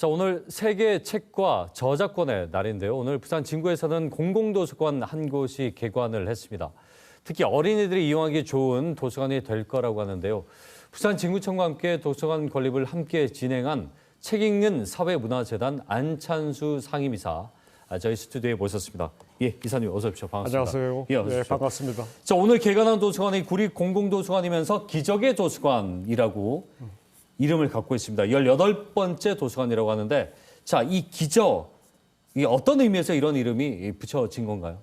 자, 오늘 세계 책과 저작권의 날인데요. 오늘 부산 진구에서는 공공도서관 한 곳이 개관을 했습니다. 특히 어린이들이 이용하기 좋은 도서관이 될 거라고 하는데요. 부산 진구청과 함께 도서관 건립을 함께 진행한 책 읽는 사회문화재단 안찬수 상임이사 저희 스튜디오에 모셨습니다. 예, 이사님 어서 오십시오. 반갑습니다. 안녕하세요. 예, 어서 오십시오. 네, 반갑습니다. 자, 오늘 개관한 도서관이 구립공공도서관이면서 기적의 도서관이라고 이름을 갖고 있습니다. 18번째 도서관이라고 하는데, 자, 이 기적, 이 어떤 의미에서 이런 이름이 붙여진 건가요?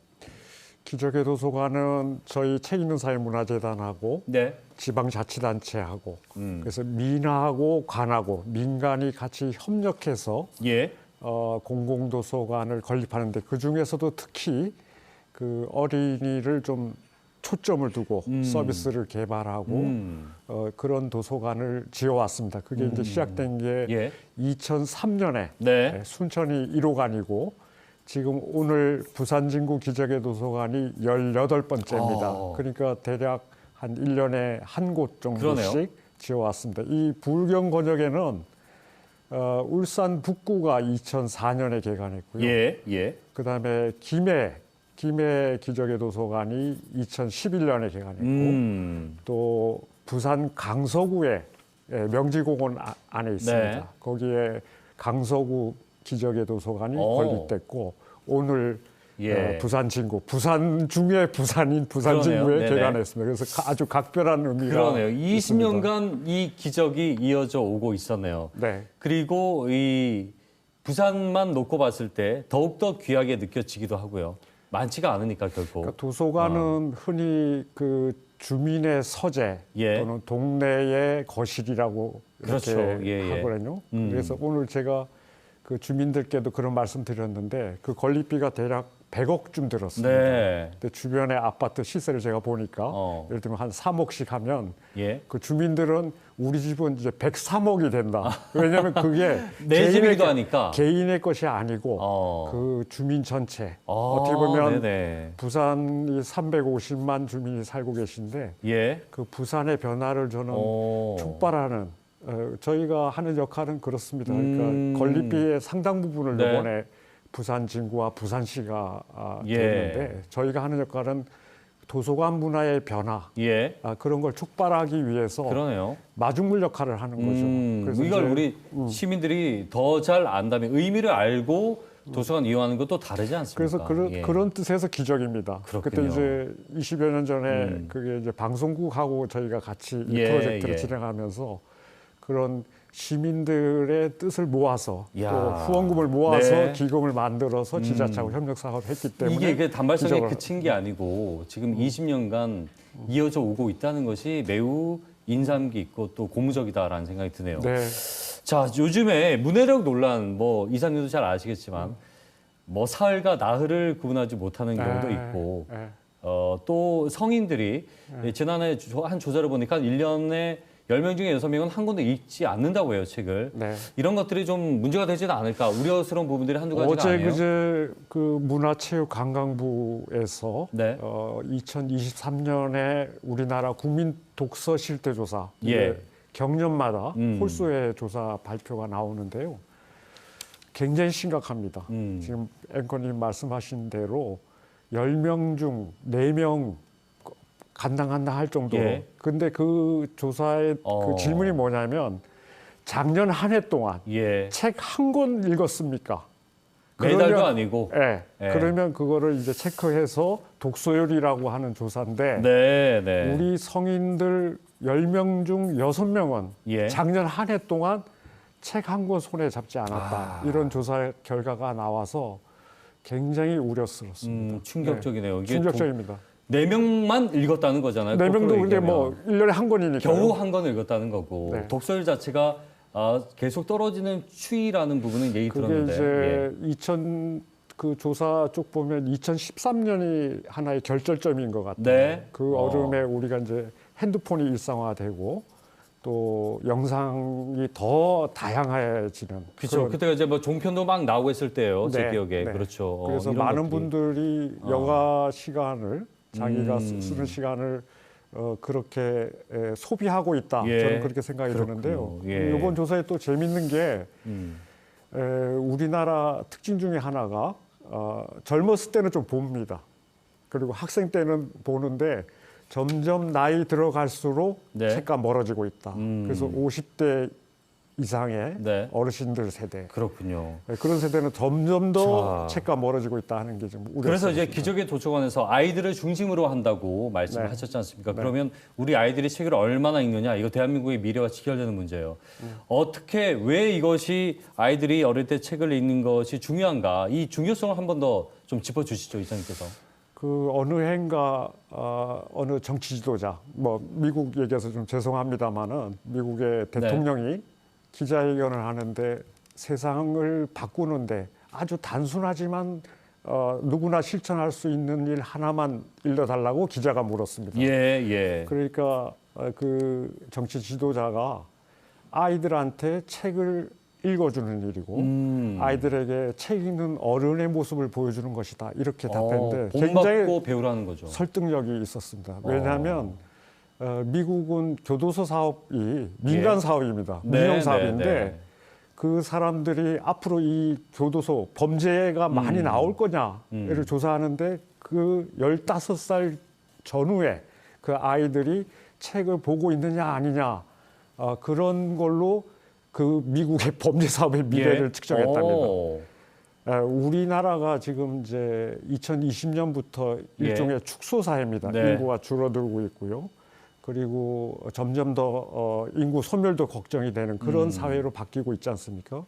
기적의 도서관은 저희 책 읽는 사회문화재단하고 네. 지방자치단체하고 그래서 민하고 관하고 민간이 같이 협력해서 예. 공공도서관을 건립하는데 그 중에서도 특히 그 어린이를 좀 초점을 두고 서비스를 개발하고 그런 도서관을 지어왔습니다. 그게 이제 시작된 게 예. 2003년에 네. 순천이 1호관이고 지금 오늘 부산 진구 기적의 도서관이 18번째입니다. 아. 그러니까 대략 한 1년에 한 곳 정도씩 그러네요. 지어왔습니다. 이 불경 권역에는 울산 북구가 2004년에 개관했고요. 예. 예. 그다음에 김해 기적의 도서관이 2011년에 개관했고 또 부산 강서구에 명지공원 안에 있습니다. 네. 거기에 강서구 기적의 도서관이 건립됐고 오늘 예. 부산 진구, 부산 중에 부산인 부산 그러네요. 진구에 네네. 개관했습니다. 그래서 아주 각별한 의미가 그러네요. 있습니다. 20년간 이 기적이 이어져 오고 있었네요. 네. 그리고 이 부산만 놓고 봤을 때 더욱더 귀하게 느껴지기도 하고요. 많지가 않으니까 결코. 그러니까 도서관은 흔히 그 주민의 서재 예. 또는 동네의 거실이라고 이렇게 그렇죠. 예, 예. 하거든요. 그래서 오늘 제가 그 주민들께도 그런 말씀 드렸는데 그 건립비가 대략 100억쯤 들었습니다. 네. 근데 주변의 아파트 시세를 제가 보니까 예를 들면 한 3억씩 하면 예. 그 주민들은 우리 집은 이제 103억이 된다. 왜냐하면 그게 내 집이기도 하니까. 개인의 것이 아니고 그 주민 전체 어떻게 보면 네네. 부산이 350만 주민이 살고 계신데 예. 그 부산의 변화를 저는 촉발하는 저희가 하는 역할은 그렇습니다. 그러니까 건립비의 상당 부분을 네. 이번에 부산 진구와 부산시가 예. 됐는데 저희가 하는 역할은 도서관 문화의 변화 예. 그런 걸 촉발하기 위해서 그러네요. 마중물 역할을 하는 거죠. 그래서 이걸 이제 우리 시민들이 더 잘 안다면 의미를 알고 도서관 이용하는 것도 다르지 않습니까? 그래서 예. 그런 뜻에서 기적입니다. 그렇군요. 그때 이제 20여 년 전에 그게 이제 방송국하고 저희가 같이 이 예, 프로젝트를 예. 진행하면서 그런 시민들의 뜻을 모아서 야. 또 후원금을 모아서 네. 기금을 만들어서 지자체하고 협력 사업을 했기 때문에 이게 그 단발성에 기적을- 그친 게 아니고 지금 20년간 이어져 오고 있다는 것이 매우 인상 깊고 또 고무적이다라는 생각이 드네요. 네. 자, 요즘에 문해력 논란, 뭐 이사님도 잘 아시겠지만 뭐 사흘과 나흘을 구분하지 못하는 경우도 있고 네. 또 성인들이 지난해 한 조사를 보니까 1년에 10명 중에 6명은 한 권도 읽지 않는다고 해요, 책을. 네. 이런 것들이 좀 문제가 되지는 않을까, 우려스러운 부분들이 한두 가지가 어제 아니에요. 그제 그 문화체육관광부에서 네. 2023년에 우리나라 국민 독서 실태 조사 예. 경년마다 홀수의 조사 발표가 나오는데요. 굉장히 심각합니다. 지금 앵커님 말씀하신 대로 10명 중 4명 간당간당 할 정도로. 예. 근데 그 조사의 그 질문이 뭐냐면 작년 한 해 동안 예. 책 한 권 읽었습니까? 매달도 그러면- 아니고. 예. 예. 그러면 그거를 이제 체크해서 독서율이라고 하는 조사인데 네, 네. 우리 성인들 10명 중 6명은 예. 작년 한 해 동안 책 한 권 손에 잡지 않았다. 이런 조사 결과가 나와서 굉장히 우려스럽습니다. 충격적이네요. 네. 이게 충격적입니다. 4명만 읽었다는 거잖아요. 4명도 거꾸로 근데 얘기하면. 뭐 1년에 한 권이니까. 겨우 한 권을 읽었다는 거고 네. 독서율 자체가 계속 떨어지는 추이라는 부분은 얘기 그게 들었는데. 이제 2000 그 조사 쪽 보면 2013년이 하나의 결절점인 것 같아요. 네. 그 어려움에 우리가 이제 핸드폰이 일상화되고 또 영상이 더 다양해지는. 그렇죠. 그런- 그때가 이제 뭐 종편도 막 나오고 있을 때예요. 제 네, 기억에. 네. 그렇죠. 그래서 이런 많은 것들이. 분들이 여가 시간을 자기가 쓰는 시간을 그렇게 소비하고 있다. 예. 저는 그렇게 생각이 그렇군요. 드는데요. 예. 이번 조사에 또 재밌는 게 우리나라 특징 중에 하나가 젊었을 때는 좀 봅니다. 그리고 학생 때는 보는데 점점 나이 들어갈수록 네. 책과 멀어지고 있다. 그래서 50대 이상의 네. 어르신들 세대. 그렇군요. 그런 세대는 점점 더 자. 책과 멀어지고 있다 하는 게 좀 우려스럽습니다. 그래서 이제 기적의 도서관에서 아이들을 중심으로 한다고 말씀을 네. 하셨지 않습니까? 네. 그러면 우리 아이들이 책을 얼마나 읽느냐, 이거 대한민국의 미래와 직결되는 문제예요. 어떻게, 왜 이것이 아이들이 어릴 때 책을 읽는 것이 중요한가? 이 중요성을 한 번 더 좀 짚어주시죠, 이사님께서. 그 어느 해인가 어느 정치 지도자, 뭐 미국 얘기해서 좀 죄송합니다만은 미국의 대통령이 기자회견을 하는데 세상을 바꾸는데 아주 단순하지만 누구나 실천할 수 있는 일 하나만 일러달라고 기자가 물었습니다. 예. 그러니까 그 정치 지도자가 아이들한테 책을 읽어주는 일이고 아이들에게 책 읽는 어른의 모습을 보여주는 것이다. 이렇게 답했는데 본받고 굉장히 배우라는 거죠. 설득력이 있었습니다. 왜냐하면 미국은 교도소 사업이 민간 사업입니다. 민영 사업인데 그 사람들이 앞으로 이 교도소 범죄가 많이 나올 거냐를 조사하는데 그 15살 전후에 그 아이들이 책을 보고 있느냐 아니냐 그런 걸로 그 미국의 범죄 사업의 미래를 측정했답니다. 우리나라가 지금 이제 2020년부터 일종의 축소 사회입니다. 네. 인구가 줄어들고 있고요. 그리고 점점 더 인구 소멸도 걱정이 되는 그런 사회로 바뀌고 있지 않습니까?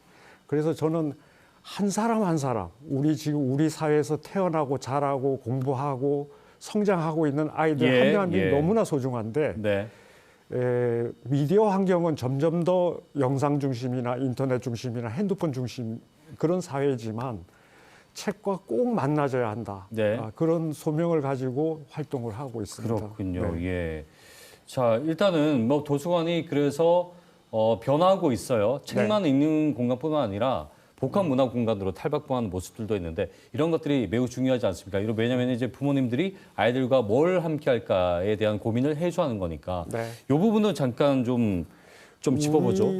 그래서 저는 한 사람 한 사람, 우리 사회에서 태어나고 자라고 공부하고 성장하고 있는 아이들 한 명 한 명이 너무나 소중한데 미디어 환경은 점점 더 영상 중심이나 인터넷 중심이나 핸드폰 중심 그런 사회지만 책과 꼭 만나져야 한다. 그런 소명을 가지고 활동을 하고 있습니다. 그렇군요. 예. 자, 일단은 뭐 도서관이 그래서 변화하고 있어요. 책만 읽는 공간뿐만 아니라 복합 문화 공간으로 탈바꿈하는 모습들도 있는데 이런 것들이 매우 중요하지 않습니까? 왜냐하면 이제 부모님들이 아이들과 뭘 함께 할까에 대한 고민을 해줘야 하는 거니까 이 부분은 잠깐 좀 짚어보죠.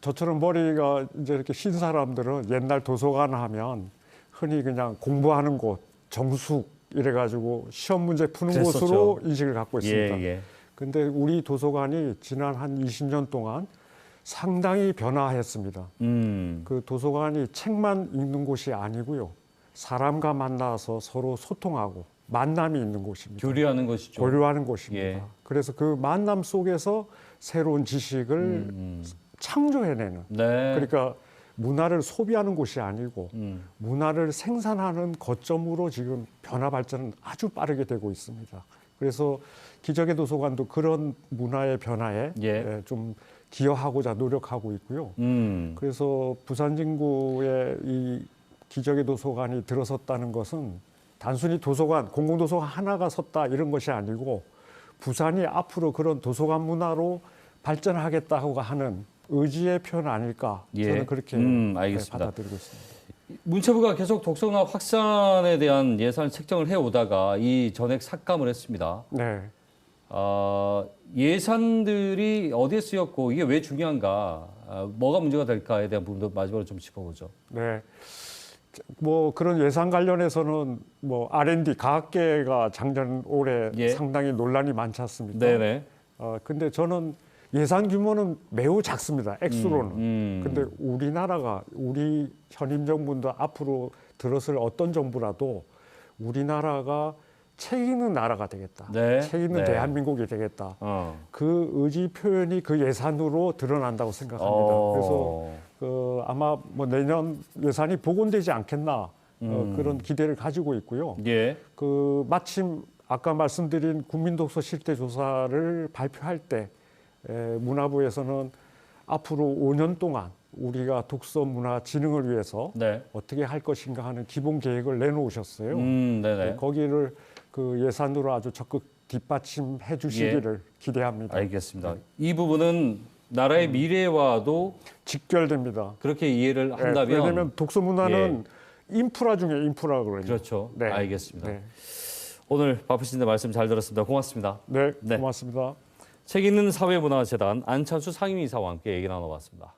저처럼 머리가 이제 이렇게 신 사람들은 옛날 도서관 하면 흔히 그냥 공부하는 곳, 정숙 이래가지고 시험 문제 푸는 곳으로 인식을 갖고 있습니다. 근데 우리 도서관이 지난 한 20년 동안 상당히 변화했습니다. 그 도서관이 책만 읽는 곳이 아니고요. 사람과 만나서 서로 소통하고 만남이 있는 곳입니다. 교류하는 것이죠. 교류하는 곳입니다. 그래서 그 만남 속에서 새로운 지식을 창조해내는. 그러니까 문화를 소비하는 곳이 아니고 문화를 생산하는 거점으로 지금 변화 발전은 아주 빠르게 되고 있습니다. 그래서 기적의 도서관도 그런 문화의 변화에 좀 기여하고자 노력하고 있고요. 그래서 부산진구에 이 기적의 도서관이 들어섰다는 것은 단순히 도서관, 공공도서관 하나가 섰다 이런 것이 아니고 부산이 앞으로 그런 도서관 문화로 발전하겠다고 하는 의지의 표현 아닐까 저는 그렇게 받아들이고 있습니다. 문체부가 계속 독서문화 확산에 대한 예산을 책정을 해오다가 이 전액 삭감을 했습니다. 예산들이 어디에 쓰였고 이게 왜 중요한가, 뭐가 문제가 될까에 대한 부분도 마지막으로 좀 짚어보죠. 뭐 그런 예산 관련해서는 뭐 R&D 과학계가 작년 올해 상당히 논란이 많지 않습니까? 근데 저는 예산 규모는 매우 작습니다. 액수로는. 근데 우리나라가 우리 현임 정부도 앞으로 들어설 어떤 정부라도 우리나라가 책 읽는 나라가 되겠다. 책 읽는 대한민국이 되겠다. 그 의지 표현이 그 예산으로 드러난다고 생각합니다. 그래서 아마 뭐 내년 예산이 복원되지 않겠나 그런 기대를 가지고 있고요. 그 마침 아까 말씀드린 국민독서 실태 조사를 발표할 때 문화부에서는 앞으로 5년 동안 우리가 독서 문화 진흥을 위해서 어떻게 할 것인가 하는 기본 계획을 내놓으셨어요. 거기를 그 예산으로 아주 적극 뒷받침해 주시기를 기대합니다. 알겠습니다. 이 부분은 나라의 미래와도 직결됩니다. 그렇게 이해를 한다면 왜냐하면 독서 문화는 인프라 중에 인프라거든요. 그렇죠. 알겠습니다. 오늘 바쁘신데 말씀 잘 들었습니다. 고맙습니다. 고맙습니다. 책 읽는 사회문화재단 안찬수 상임이사와 함께 얘기 나눠봤습니다.